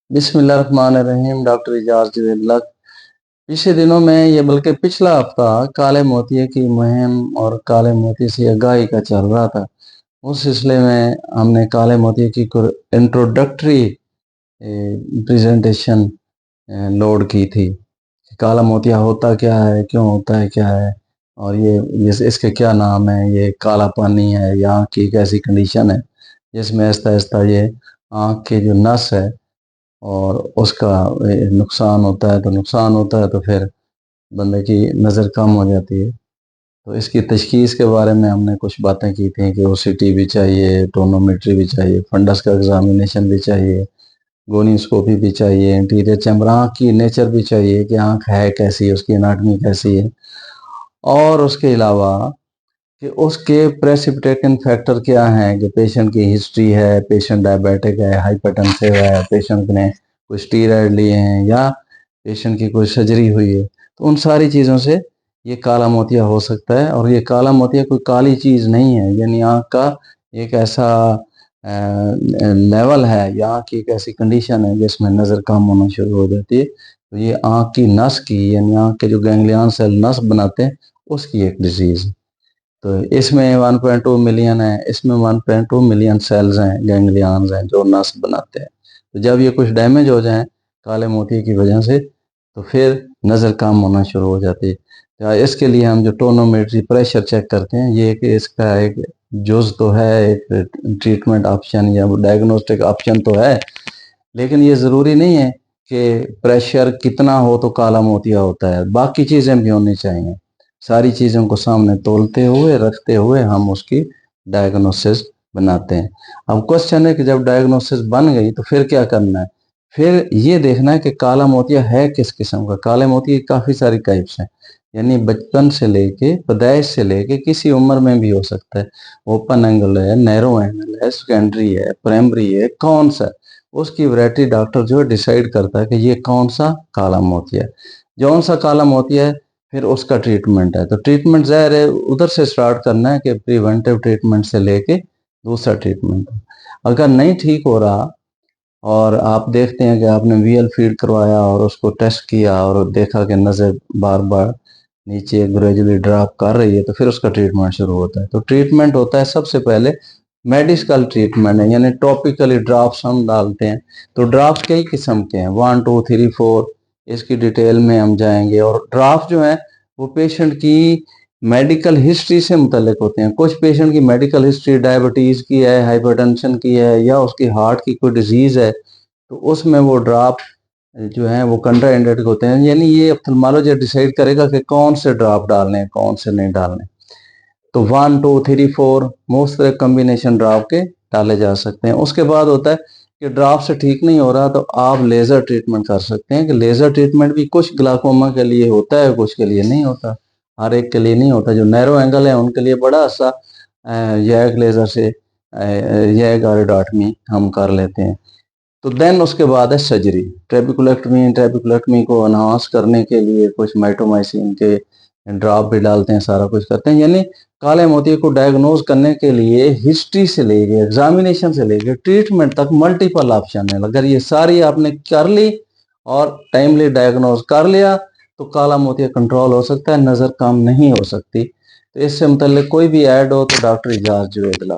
बिस्मिल्लाहिर्रहमानिर्रहीम। डॉक्टर इजाज़ जुवेल्ला। पिछले दिनों में ये बल्कि पिछला हफ्ता काले मोतिये की मुहिम और काले मोतिये से आगाही का चल रहा था। उस सिलसिले में हमने काले मोतिये की इंट्रोडक्टरी प्रेजेंटेशन लोड की थी। काला मोतिया होता क्या है, क्यों होता है, क्या है, और ये इसके क्या नाम है। ये काला पानी है या आँख की एक ऐसी कंडीशन है जिसमें आहिस्ता आहिस्ता ये आँख की जो नस है और उसका नुकसान होता है। तो नुकसान होता है तो फिर बंदे की नज़र कम हो जाती है। तो इसकी तशख़ीस के बारे में हमने कुछ बातें की थी कि ओसीटी भी चाहिए, टोनोमेट्री भी चाहिए, फंडस का एग्जामिनेशन भी चाहिए, गोनीस्कोपी भी चाहिए, इंटीरियर चैम्बर, आँख की नेचर भी चाहिए कि आँख है कैसी है, उसकी एनाटमी कैसी है, और उसके अलावा कि उसके प्रेसिपिटेटिंग फैक्टर क्या हैं, कि पेशेंट की हिस्ट्री है, पेशेंट डायबिटिक है, हाइपरटेंसिव है, पेशेंट ने कोई स्टीरॉयड लिए हैं या पेशेंट की कोई सर्जरी हुई है। तो उन सारी चीज़ों से ये काला मोतिया हो सकता है। और ये काला मोतिया कोई काली चीज़ नहीं है, यानी आँख का एक ऐसा लेवल है या आँख की एक ऐसी कंडीशन है जिसमें नज़र कम होना शुरू हो जाती है। तो ये आँख की नस की, यानी आँख के जो गैंग्लियन सेल नस बनाते हैं, उसकी एक डिजीज़ है। तो इसमें 1.2 मिलियन है, इसमें 1.2 मिलियन सेल्स हैं, गैंग्लियंस हैं जो नस बनाते हैं। तो जब ये कुछ डैमेज हो जाएं काले मोतिये की वजह से तो फिर नज़र कम होना शुरू हो जाती है। तो इसके लिए हम जो टोनोमेट्री प्रेशर चेक करते हैं, ये कि इसका एक जुज़ तो है, एक ट्रीटमेंट ऑप्शन या डायग्नोस्टिक ऑप्शन तो है, लेकिन ये ज़रूरी नहीं है कि प्रेशर कितना हो तो काला मोतिया होता है। बाकी चीज़ें भी होनी चाहिए। सारी चीज़ों को सामने तोलते हुए, रखते हुए हम उसकी डायग्नोसिस बनाते हैं। अब क्वेश्चन है कि जब डायग्नोसिस बन गई तो फिर क्या करना है। फिर ये देखना है कि काला मोतिया है किस किस्म का। काले मोतिये काफ़ी सारी टाइप्स हैं, यानी बचपन से लेके, पैदाइश से लेके किसी उम्र में भी हो सकता है। ओपन एंगल है, नैरो एंगल है, सेकेंडरी है, प्राइमरी है, कौन सा, उसकी वैरायटी डॉक्टर जो है डिसाइड करता है कि ये कौन सा काला मोतिया है। जौन सा काला मोतिया है फिर उसका ट्रीटमेंट है। तो ट्रीटमेंट ज़ाहिर है उधर से स्टार्ट करना है कि प्रिवेंटिव ट्रीटमेंट से लेके दूसरा ट्रीटमेंट। अगर नहीं ठीक हो रहा और आप देखते हैं कि आपने वीएल फीड करवाया और उसको टेस्ट किया और देखा कि नज़र बार बार नीचे ग्रेजुअली ड्रॉप कर रही है, तो फिर उसका ट्रीटमेंट शुरू होता है। तो ट्रीटमेंट होता है सबसे पहले मेडिकल ट्रीटमेंट है, यानी टॉपिकली ड्रॉप्स हम डालते हैं। तो ड्रॉप्स कई किस्म के हैं, 1 2 3 4, इसकी डिटेल में हम जाएंगे। और ड्राफ्ट जो है वो पेशेंट की मेडिकल हिस्ट्री से मुतल्लिक होते हैं। कुछ पेशेंट की मेडिकल हिस्ट्री डायबिटीज़ की है, हाइपरटेंशन की है, या उसकी हार्ट की कोई डिजीज़ है, तो उसमें वो ड्राफ्ट जो है वो कंट्रा इंडिकेटिव होते हैं। यानी ये ऑप्थेल्मोलॉजिस्ट डिसाइड करेगा कि कौन से ड्राफ्ट डालने हैं, कौन से नहीं डालने। तो 1 2 3 4 मुख्तलिफ कम्बिनेशन ड्राफ्ट के डाले जा सकते हैं। उसके बाद होता है कि ड्राफ्ट से ठीक नहीं हो रहा तो आप लेज़र ट्रीटमेंट कर सकते हैं। कि लेज़र ट्रीटमेंट भी कुछ ग्लाकोमा के लिए होता है, कुछ के लिए नहीं होता, हर एक के लिए नहीं होता। जो नैरो एंगल है उनके लिए बड़ा सा यैग लेज़र से यैग आयोडाटमी हम कर लेते हैं। तो देन उसके बाद है सर्जरी, ट्रेबेकुलेक्टमी। ट्रेबेकुलेक्टमी को एनहांस करने के लिए कुछ माइटोमाइसिन के ड्रॉप भी डालते हैं, सारा कुछ करते हैं। यानी काले मोतिये को डायग्नोज करने के लिए हिस्ट्री से लेके, एग्जामिनेशन से लेके, ट्रीटमेंट तक मल्टीपल ऑप्शन है। अगर ये सारी आपने कर ली और टाइमली डायग्नोज कर लिया तो काला मोतिया कंट्रोल हो सकता है, नज़र कम नहीं हो सकती। तो इससे मुतल्लिक कोई भी ऐड हो तो डॉक्टर इजाज़ जुवेद।